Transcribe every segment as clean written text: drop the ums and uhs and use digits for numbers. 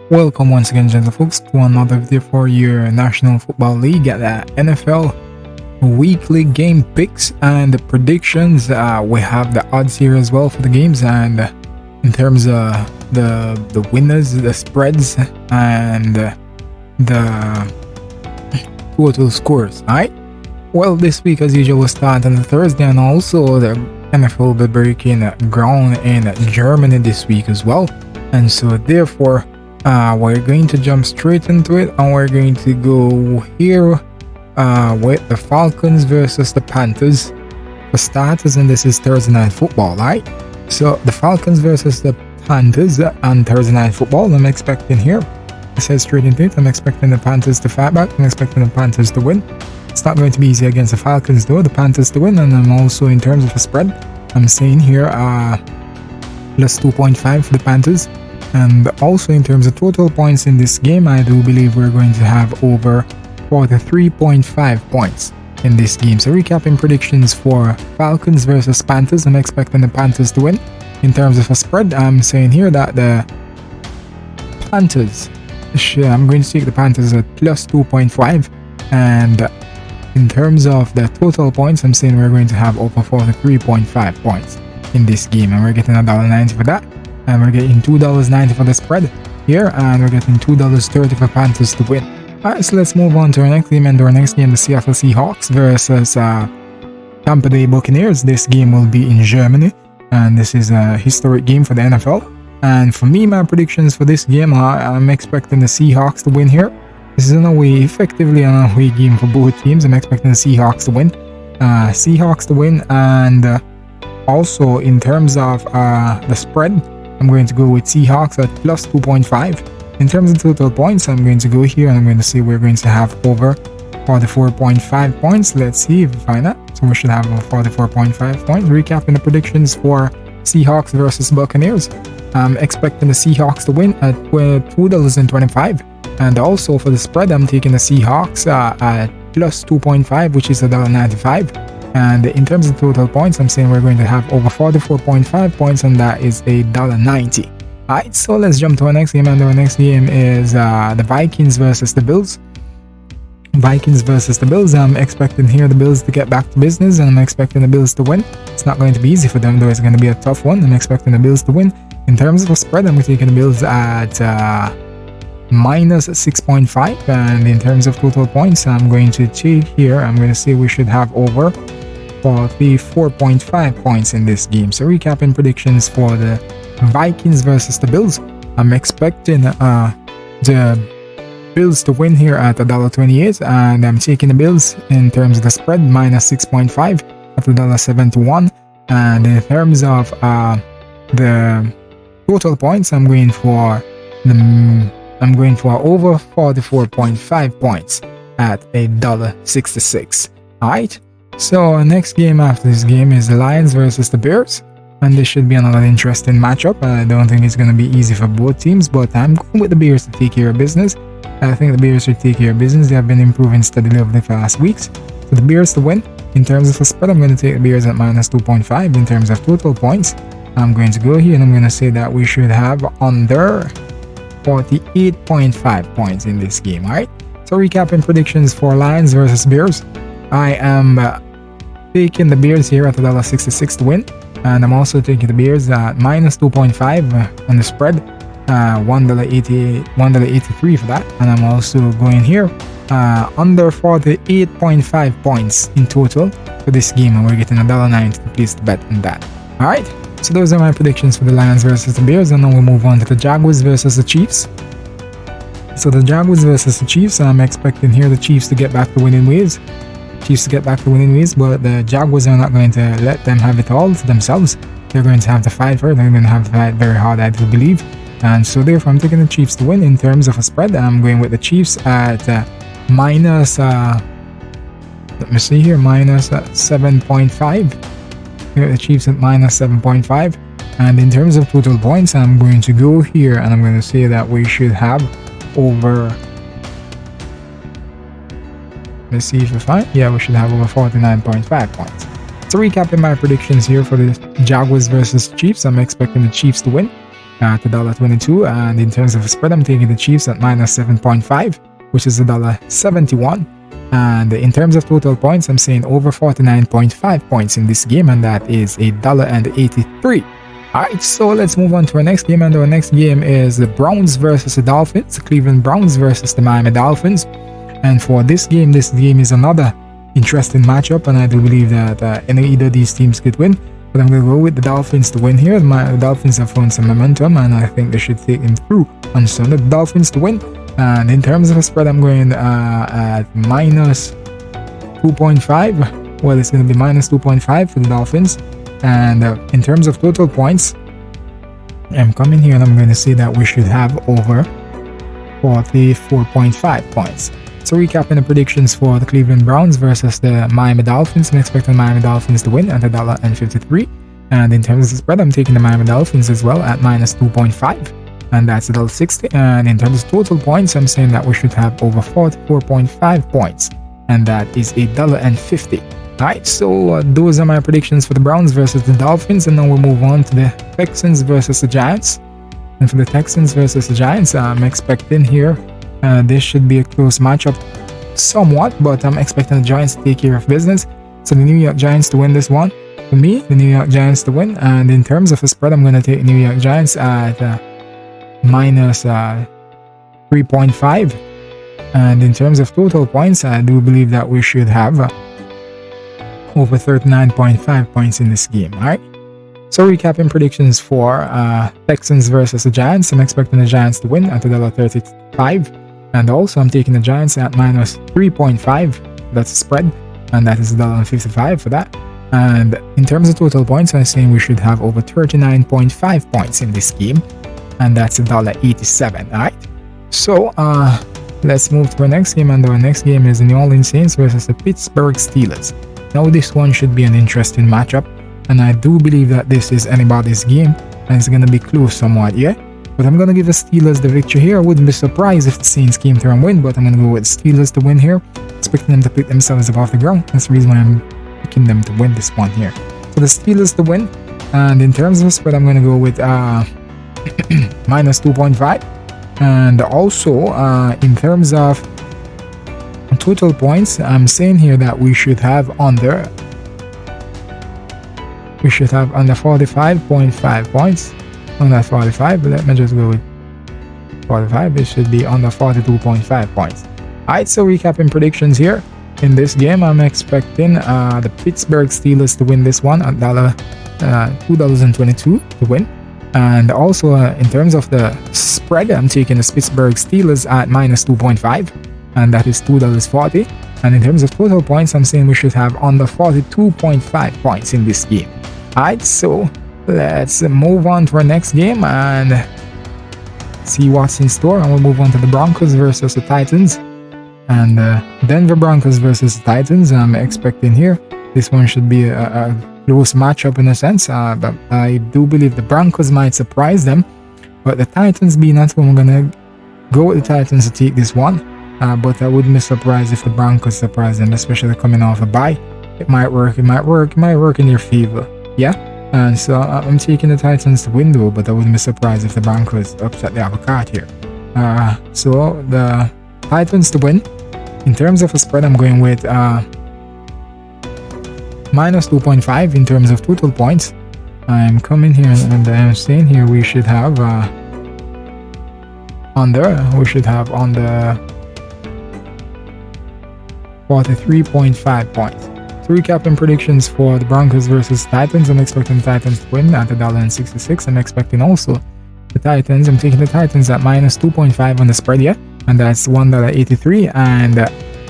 Welcome once again, gentle folks, to another video for your National Football League at the NFL weekly game picks and the predictions. We have the odds here as well for the games, and in terms of the winners, the spreads, and the total scores. Alright. Well, this week as usual will start on the Thursday, and also the NFL will be breaking ground in Germany this week as well, and so therefore we're going to jump straight into it, and we're going to go here with the Falcons versus the Panthers for starters, and this is Thursday Night Football, right? So the Falcons versus the Panthers on Thursday Night Football. I'm expecting here, I said straight into it, I'm expecting the Panthers to fight back. I'm expecting the Panthers to win. It's not going to be easy against the Falcons though, the Panthers to win. And I'm also, in terms of a spread, I'm saying here plus 2.5 for the Panthers. And also in terms of total points in this game, I do believe we're going to have over 43.5 points in this game. So recapping predictions for Falcons versus Panthers, I'm expecting the Panthers to win. In terms of a spread, I'm saying here that the Panthers, I'm going to take the Panthers at plus 2.5. And in terms of the total points, I'm saying we're going to have over 43.5 points in this game, and we're getting $1.90 for that. And we're getting $2.90 for the spread here, and we're getting $2.30 for Panthers to win. Alright, so let's move on to our next game, and our next game, the Seattle Seahawks versus Tampa Bay Buccaneers. This game will be in Germany, and this is a historic game for the NFL. And for me, my predictions for this game are, I'm expecting the Seahawks to win here. This is effectively an away game for both teams. I'm expecting the Seahawks to win. And also in terms of the spread, I'm going to go with Seahawks at plus 2.5. In terms of total points, I'm going to go here and I'm going to say we're going to have over 44.5 points. Let's see if we find that. So we should have over 44.5 points. Recapping the predictions for Seahawks versus Buccaneers. I'm expecting the Seahawks to win at $2.25. And also for the spread, I'm taking the Seahawks at plus 2.5, which is $1.95. And in terms of total points, I'm saying we're going to have over 44.5 points, and that is $1.90. Alright, so let's jump to our next game, and our next game is the Vikings versus the Bills. Vikings versus the Bills. I'm expecting here the Bills to get back to business, and I'm expecting the Bills to win. It's not going to be easy for them though, it's going to be a tough one. I'm expecting the Bills to win. In terms of a spread, I'm taking the Bills at minus 6.5, and in terms of total points, I'm going to take here, I'm going to say we should have over 44.5 points in this game. So recapping predictions for the Vikings versus the Bills, I'm expecting the Bills to win here at $1.28, and I'm taking the Bills in terms of the spread minus 6.5 at $1.71. And in terms of the total points, I'm going for over 44.5 points at $1.66. Alright, so our next game after this game is the Lions versus the Bears, and this should be another interesting matchup. I don't think it's going to be easy for both teams, but I'm going with the Bears to take care of business. I think the Bears should take care of business. They have been improving steadily over the last weeks. So the Bears to win. In terms of a spread, I'm going to take the Bears at minus 2.5. In terms of total points, I'm going to go here and I'm going to say that we should have under 48.5 points in this game. Alright, so recapping predictions for Lions versus Bears, I am taking the Bears here at $1.66 to win, and I'm also taking the Bears at minus 2.5 on the spread, $1.83 for that. And I'm also going here under 48.5 points in total for this game, and we're getting $1.90 to place the bet on that. Alright, so those are my predictions for the Lions versus the Bears, and now we'll move on to the Jaguars versus the Chiefs. So the Jaguars versus the Chiefs, I'm expecting here the Chiefs to get back to winning ways. But the Jaguars are not going to let them have it all to themselves. They're going to have to fight for it. They're going to have to fight very hard, I do believe. And so therefore, I'm taking the Chiefs to win. In terms of a spread, I'm going with the Chiefs at minus, let me see here, minus 7.5. The Chiefs at minus 7.5. And in terms of total points, I'm going to go here and I'm going to say that we should have over, let's see if we find, yeah, we should have over 49.5 points. So recapping my predictions here for the Jaguars versus Chiefs, I'm expecting the Chiefs to win. at $1.22, and in terms of a spread, I'm taking the Chiefs at minus 7.5, which is $1.71. And in terms of total points, I'm saying over 49.5 points in this game, and that is $1.83. Alright, so let's move on to our next game, and our next game is the Browns versus the Dolphins, the Cleveland Browns versus the Miami Dolphins. And for this game is another interesting matchup, and I do believe that either of these teams could win, but I'm going to go with the Dolphins to win here. The Dolphins have found some momentum, and I think they should take them through on Sunday. The Dolphins to win, and in terms of a spread, I'm going at minus 2.5. Well, it's going to be minus 2.5 for the Dolphins. And in terms of total points, I'm coming here and I'm going to say that we should have over 44.5 points. So recapping the predictions for the Cleveland Browns versus the Miami Dolphins, I'm expecting the Miami Dolphins to win at $1.53. And in terms of the spread, I'm taking the Miami Dolphins as well at minus 2.5. And that's $1.60. And in terms of total points, I'm saying that we should have over 44.5 points. And that is $1.50. Alright, so those are my predictions for the Browns versus the Dolphins, and now we'll move on to the Texans versus the Giants. And for the Texans versus the Giants, I'm expecting here this should be a close matchup somewhat, but I'm expecting the Giants to take care of business. So the New York Giants to win this one. For me, the New York Giants to win, and in terms of a spread, I'm going to take New York Giants at minus 3.5. And in terms of total points, I do believe that we should have over 39.5 points in this game. Alright, so recapping predictions for Texans versus the Giants, I'm expecting the Giants to win at $1.35, and also I'm taking the Giants at minus 3.5. That's a spread, and that is $1.55 for that. And in terms of total points, I'm saying we should have over 39.5 points in this game, and that's $1.87. Alright, so let's move to our next game, and our next game is the New Orleans Saints versus the Pittsburgh Steelers. Now this one should be an interesting matchup, and I do believe that this is anybody's game, and it's going to be close somewhat, yeah? But I'm going to give the Steelers the victory here. I wouldn't be surprised if the Saints came through and win, but I'm going to go with Steelers to win here, expecting them to pick themselves up off the ground. That's the reason why I'm picking them to win this one here. So the Steelers to win, and in terms of spread, I'm going to go with minus 2.5. And also, in terms of total points, I'm saying here that we should have under 45.5 points. Under 45, but let me just go with 45. It should be under 42.5 points. Alright, so recapping predictions here. In this game, I'm expecting the Pittsburgh Steelers to win this one at $2.22 to win. And also, in terms of the spread, I'm taking the Pittsburgh Steelers at minus 2.5. And that is $2.40. And in terms of total points, I'm saying we should have under 42.5 points in this game. Alright, so let's move on to our next game and see what's in store. And we'll move on to the Broncos versus the Titans. And Denver Broncos versus the Titans, I'm expecting here this one should be a close matchup in a sense. But I do believe the Broncos might surprise them. But the Titans being at home, I'm going to go with the Titans to take this one. But I wouldn't be surprised if the Broncos surprise them, especially coming off a bye. It might work in their favor. Yeah, and so I'm taking the Titans to win though, but I wouldn't be surprised if the Broncos upset the apple cart here. So the Titans to win. In terms of a spread, I'm going with minus 2.5 in terms of total points. I'm coming here and I'm saying here we should have under 43.5 points. So recapping predictions for the Broncos versus Titans, I'm expecting the Titans to win at $1.66. I'm expecting also the Titans, I'm taking the Titans at minus 2.5 on the spread, yeah, and that's $1.83. And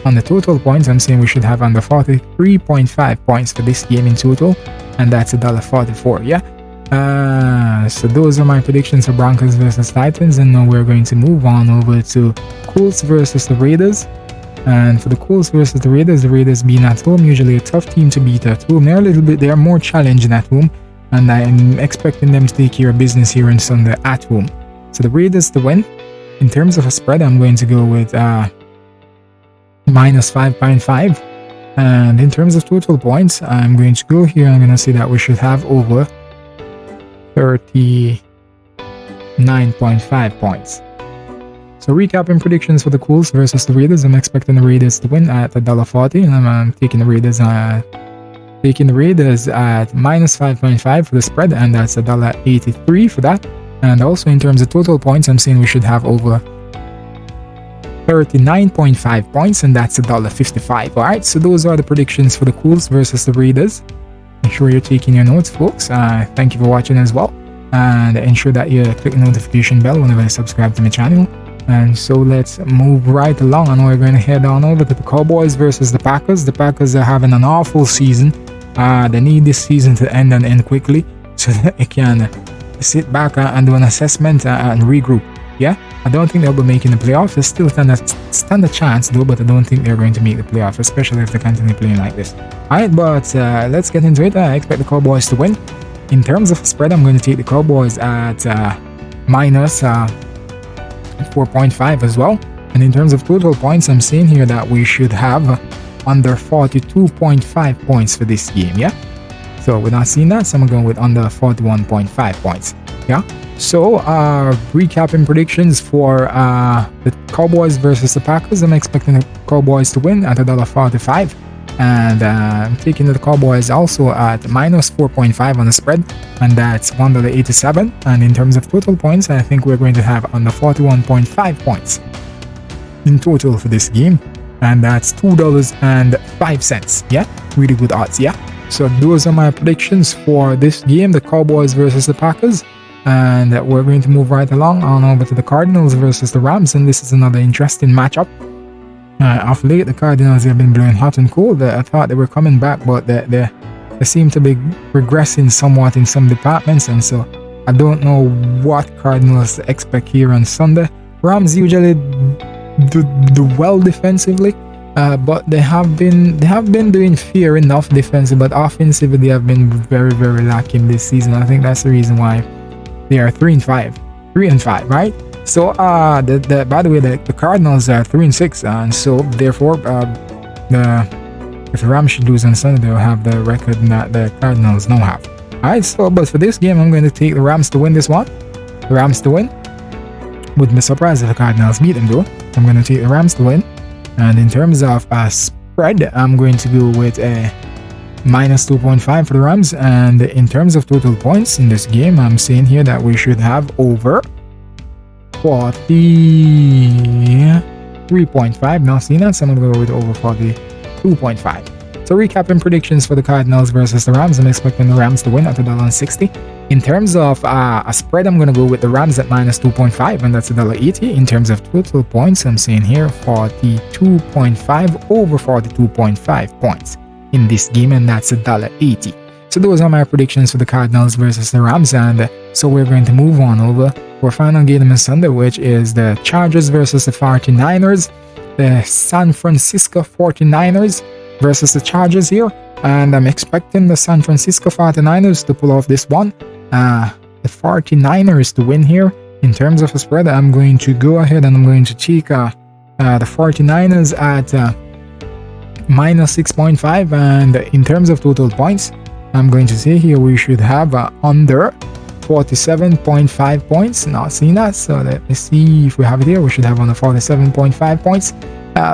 on the total points, I'm saying we should have under 43.5 points for this game in total, and that's $1.44, yeah. So those are my predictions for Broncos versus Titans, and now we're going to move on over to Colts versus the Raiders. And for the Colts versus the Raiders being at home, usually a tough team to beat at home. They are more challenging at home, and I'm expecting them to take care of business here on Sunday at home. So the Raiders to win. In terms of a spread, I'm going to go with minus 5.5. And in terms of total points, I'm going to go here. I'm going to say that we should have over 30. 9.5 points. So recapping predictions for the Cools versus the Raiders. I'm expecting the Raiders to win at $1.40, and I'm taking the Raiders at minus 5.5 for the spread, and that's $1.83 for that. And also in terms of total points, I'm saying we should have over 39.5 points, and that's $1.55. Alright, so those are the predictions for the Cools versus the Raiders. Make sure you're taking your notes, folks. Thank you for watching as well, and ensure that you click the notification bell whenever you subscribe to my channel. And so let's move right along, and we're going to head on over to the Cowboys versus the Packers. The Packers are having an awful season. They need this season to end and end quickly so that they can sit back and do an assessment and regroup. Yeah, I don't think they'll be making the playoffs. They still stand a chance though, but I don't think they're going to make the playoffs, especially if they continue playing like this. Alright, but let's get into it. I expect the Cowboys to win. In terms of spread, I'm going to take the Cowboys at minus 4.5 as well. And in terms of total points, I'm seeing here that we should have under 42.5 points for this game. Yeah, so we're not seeing that, so I'm going with under 41.5 points. Yeah, so recapping predictions for the Cowboys versus the Packers. I'm expecting the Cowboys to win at $1.45, and I'm taking the Cowboys also at minus 4.5 on the spread, and that's $1.87. And in terms of total points, I think we're going to have under 41.5 points in total for this game, and that's $2.05. Yeah, really good odds. Yeah, so those are my predictions for this game, the Cowboys versus the Packers. And we're going to move right along on over to the Cardinals versus the Rams, and this is another interesting matchup. Of late, the Cardinals have been blowing hot and cold. I thought they were coming back, but they seem to be regressing somewhat in some departments, and so I don't know what Cardinals expect here on Sunday. Rams usually do well defensively, but they have been doing fair enough defensively, but offensively they have been very, very lacking this season. I think that's the reason why they are 3-5, right? So by the way, the Cardinals are 3-6, and so therefore if the Rams should lose on Sunday, they'll have the record that the Cardinals now have. Alright, so but for this game, I'm going to take the Rams to win this one. The Rams to win. Wouldn't be surprised if the Cardinals beat them though. I'm going to take the Rams to win. And in terms of spread, I'm going to go with a minus 2.5 for the Rams. And in terms of total points in this game, I'm saying here that we should have over 43.5. Now seeing that, so I'm going to go with over 42.5. So recapping predictions for the Cardinals versus the Rams, I'm expecting the Rams to win at $1.60. In terms of a spread, I'm going to go with the Rams at minus 2.5, and that's $1.80. In terms of total points, I'm saying here 42.5 over 42.5 points in this game, and that's $1.80. So those are my predictions for the Cardinals versus the Rams, and so we're going to move on over for final game on Sunday, which is the Chargers versus the 49ers. The San Francisco 49ers versus the Chargers here, and I'm expecting the San Francisco 49ers to pull off this one. The 49ers to win here. In terms of a spread, I'm going to go ahead and I'm going to take the 49ers at minus 6.5, and in terms of total points, I'm going to say here we should have under 47.5 points. Not seeing that, so let me see if we have it here. We should have under 47.5 points.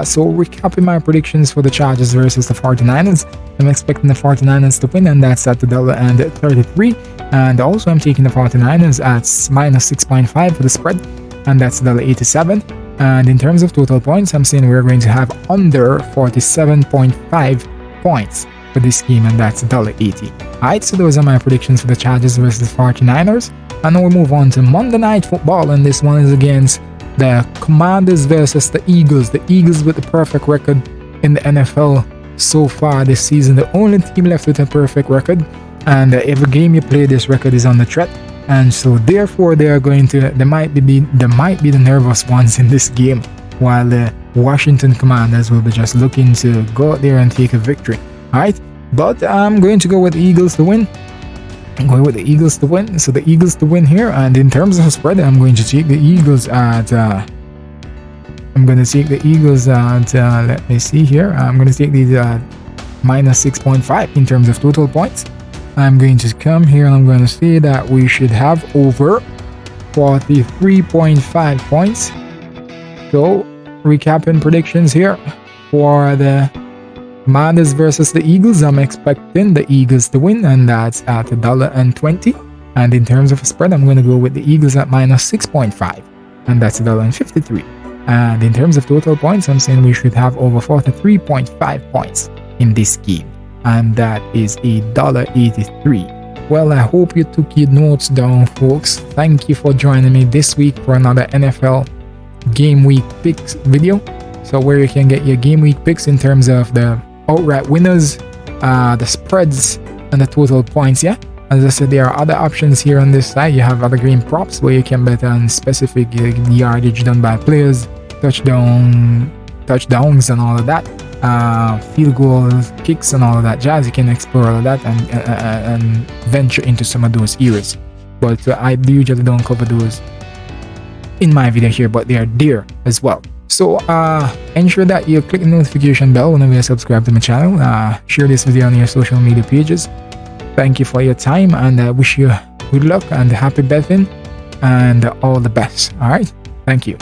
So recapping my predictions for the Chargers versus the 49ers, I'm expecting the 49ers to win, and that's at $1.33. And also I'm taking the 49ers at minus 6.5 for the spread, and that's $1.87. And in terms of total points, I'm saying we're going to have under 47.5 points for this game, and that's $1.80. Alright, so those are my predictions for the Chargers versus the 49ers. And now we move on to Monday Night Football, and this one is against the Commanders versus the Eagles. The Eagles with the perfect record in the NFL so far this season. The only team left with a perfect record, and every game you play, this record is on the threat. And so therefore they might be the nervous ones in this game, while the Washington Commanders will be just looking to go out there and take a victory. Alright, but I'm going to go with the Eagles to win. I'm going with the Eagles to win. So the Eagles to win here, and in terms of spread, I'm going to take the Eagles at let me see here. I'm going to take the minus 6.5 in terms of total points. I'm going to come here and I'm going to say that we should have over 43.5 points. So, recapping predictions here for the Commanders versus the Eagles. I'm expecting the Eagles to win, and that's at $1.20. And in terms of a spread, I'm going to go with the Eagles at minus 6.5, and that's $1.53. And in terms of total points, I'm saying we should have over 43.5 points in this game, and that is $1.83. Well, I hope you took your notes down, folks. Thank you for joining me this week for another NFL Game Week Picks video. So where you can get your Game Week picks in terms of the outright winners, the spreads, and the total points, yeah? As I said, there are other options here on this side. You have other green props where you can bet on specific yardage done by players, touchdowns and all of that, field goals, kicks and all of that jazz. You can explore all of that and venture into some of those areas. But I usually don't cover those in my video here, but they are there as well. So ensure that you click the notification bell whenever you subscribe to my channel. Share this video on your social media pages. Thank you for your time, and I wish you good luck and happy betting and all the best. All right, thank you.